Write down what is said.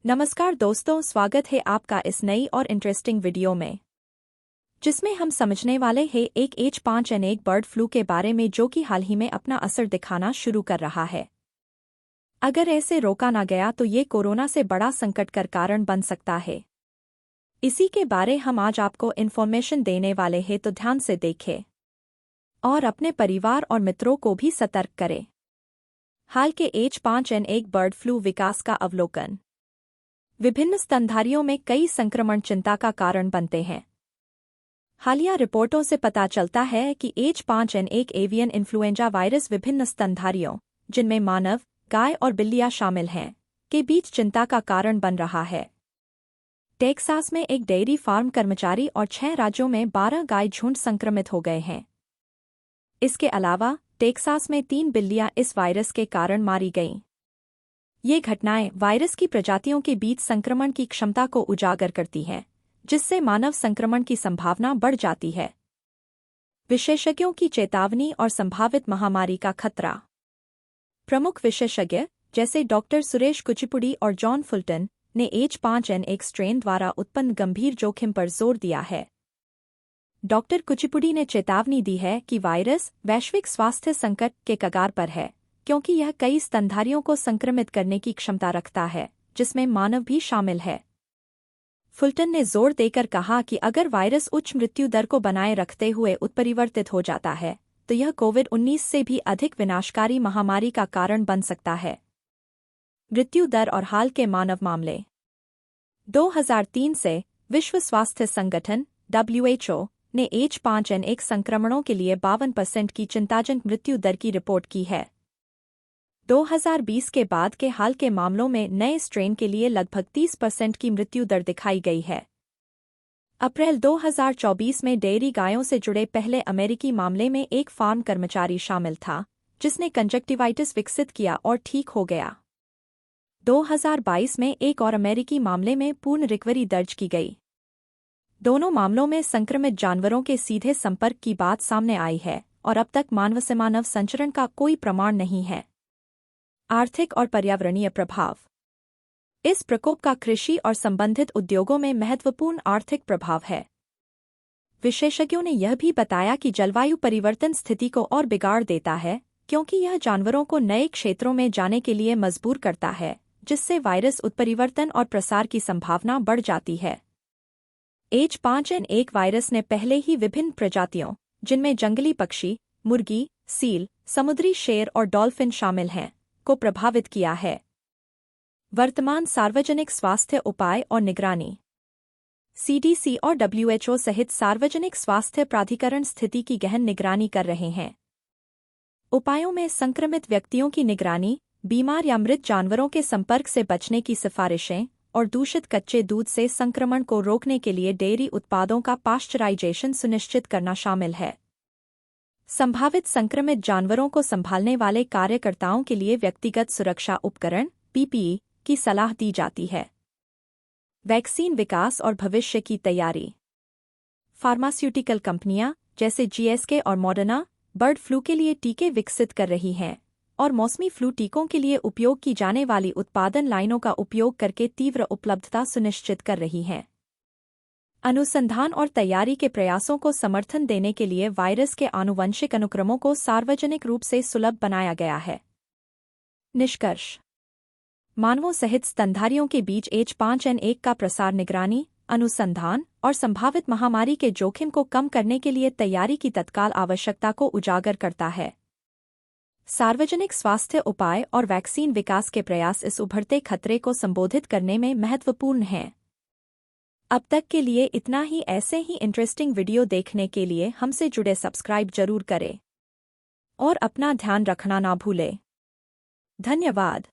नमस्कार दोस्तों, स्वागत है आपका इस नई और इंटरेस्टिंग वीडियो में, जिसमें हम समझने वाले हैं एक H5N1 बर्ड फ्लू के बारे में जो कि हाल ही में अपना असर दिखाना शुरू कर रहा है। अगर ऐसे रोका ना गया तो ये कोरोना से बड़ा संकट का कारण बन सकता है। इसी के बारे हम आज आपको इन्फॉर्मेशन देने वाले हैं, तो ध्यान से देखें और अपने परिवार और मित्रों को भी सतर्क करें। हाल के H5N1 बर्ड फ्लू विकास का अवलोकन। विभिन्न स्तनधारियों में कई संक्रमण चिंता का कारण बनते हैं। हालिया रिपोर्टों से पता चलता है कि H5N1 एवियन इन्फ्लुएंजा वायरस विभिन्न स्तनधारियों, जिनमें मानव, गाय और बिल्लियां शामिल हैं, के बीच चिंता का कारण बन रहा है। टेक्सास में एक डेयरी फार्म कर्मचारी और 6 राज्यों में 12 गाय झुंड संक्रमित हो गए हैं। इसके अलावा टेक्सास में 3 बिल्लियां इस वायरस के कारण मारी गईं। ये घटनाएं वायरस की प्रजातियों के बीच संक्रमण की क्षमता को उजागर करती हैं, जिससे मानव संक्रमण की संभावना बढ़ जाती है। विशेषज्ञों की चेतावनी और संभावित महामारी का खतरा। प्रमुख विशेषज्ञ जैसे डॉक्टर सुरेश कुचिपुड़ी और जॉन फुल्टन ने H5N1 स्ट्रेन द्वारा उत्पन्न गंभीर जोखिम पर जोर दिया है। डॉक्टर कुचिपुड़ी ने चेतावनी दी है कि वायरस वैश्विक स्वास्थ्य संकट के कगार पर है, क्योंकि यह कई स्तनधारियों को संक्रमित करने की क्षमता रखता है, जिसमें मानव भी शामिल है। फुल्टन ने जोर देकर कहा कि अगर वायरस उच्च मृत्यु दर को बनाए रखते हुए उत्परिवर्तित हो जाता है, तो यह कोविड-19 से भी अधिक विनाशकारी महामारी का कारण बन सकता है। मृत्यु दर और हाल के मानव मामले। 2003 से विश्व स्वास्थ्य संगठन WHO ने H5N1 संक्रमणों के लिए 52% की चिंताजनक मृत्यु दर की रिपोर्ट की है। 2020 के बाद के हाल के मामलों में नए स्ट्रेन के लिए लगभग 30% की मृत्यु दर दिखाई गई है। अप्रैल 2024 में डेयरी गायों से जुड़े पहले अमेरिकी मामले में एक फार्म कर्मचारी शामिल था, जिसने कंजक्टिवाइटिस विकसित किया और ठीक हो गया। 2022 में एक और अमेरिकी मामले में पूर्ण रिकवरी दर्ज की गई। दोनों मामलों में संक्रमित जानवरों के सीधे संपर्क की बात सामने आई है और अब तक मानव से मानव संचरण का कोई प्रमाण नहीं है। आर्थिक और पर्यावरणीय प्रभाव। इस प्रकोप का कृषि और संबंधित उद्योगों में महत्वपूर्ण आर्थिक प्रभाव है। विशेषज्ञों ने यह भी बताया कि जलवायु परिवर्तन स्थिति को और बिगाड़ देता है, क्योंकि यह जानवरों को नए क्षेत्रों में जाने के लिए मजबूर करता है, जिससे वायरस उत्परिवर्तन और प्रसार की संभावना बढ़ जाती है। H5N1 वायरस ने पहले ही विभिन्न प्रजातियों, जिनमें जंगली पक्षी, मुर्गी, सील, समुद्री शेर और डॉल्फिन शामिल हैं, को प्रभावित किया है। वर्तमान सार्वजनिक स्वास्थ्य उपाय और निगरानी। CDC और WHO सहित सार्वजनिक स्वास्थ्य प्राधिकरण स्थिति की गहन निगरानी कर रहे हैं। उपायों में संक्रमित व्यक्तियों की निगरानी, बीमार या मृत जानवरों के संपर्क से बचने की सिफारिशें और दूषित कच्चे दूध से संक्रमण को रोकने के लिए डेयरी उत्पादों का पाश्चराइजेशन सुनिश्चित करना शामिल है। संभावित संक्रमित जानवरों को संभालने वाले कार्यकर्ताओं के लिए व्यक्तिगत सुरक्षा उपकरण PPE की सलाह दी जाती है। वैक्सीन विकास और भविष्य की तैयारी। फार्मास्यूटिकल कंपनियां जैसे GSK और मॉडर्ना बर्ड फ्लू के लिए टीके विकसित कर रही हैं और मौसमी फ्लू टीकों के लिए उपयोग की जाने वाली उत्पादन लाइनों का उपयोग करके तीव्र उपलब्धता सुनिश्चित कर रही हैं। अनुसंधान और तैयारी के प्रयासों को समर्थन देने के लिए वायरस के आनुवंशिक अनुक्रमों को सार्वजनिक रूप से सुलभ बनाया गया है। निष्कर्ष। मानवों सहित स्तनधारियों के बीच H5N1 का प्रसार निगरानी, अनुसंधान और संभावित महामारी के जोखिम को कम करने के लिए तैयारी की तत्काल आवश्यकता को उजागर करता है। सार्वजनिक स्वास्थ्य उपाय और वैक्सीन विकास के प्रयास इस उभरते खतरे को संबोधित करने में महत्वपूर्ण हैं। अब तक के लिए इतना ही। ऐसे ही इंटरेस्टिंग वीडियो देखने के लिए हमसे जुड़े सब्सक्राइब जरूर करें और अपना ध्यान रखना ना भूलें। धन्यवाद।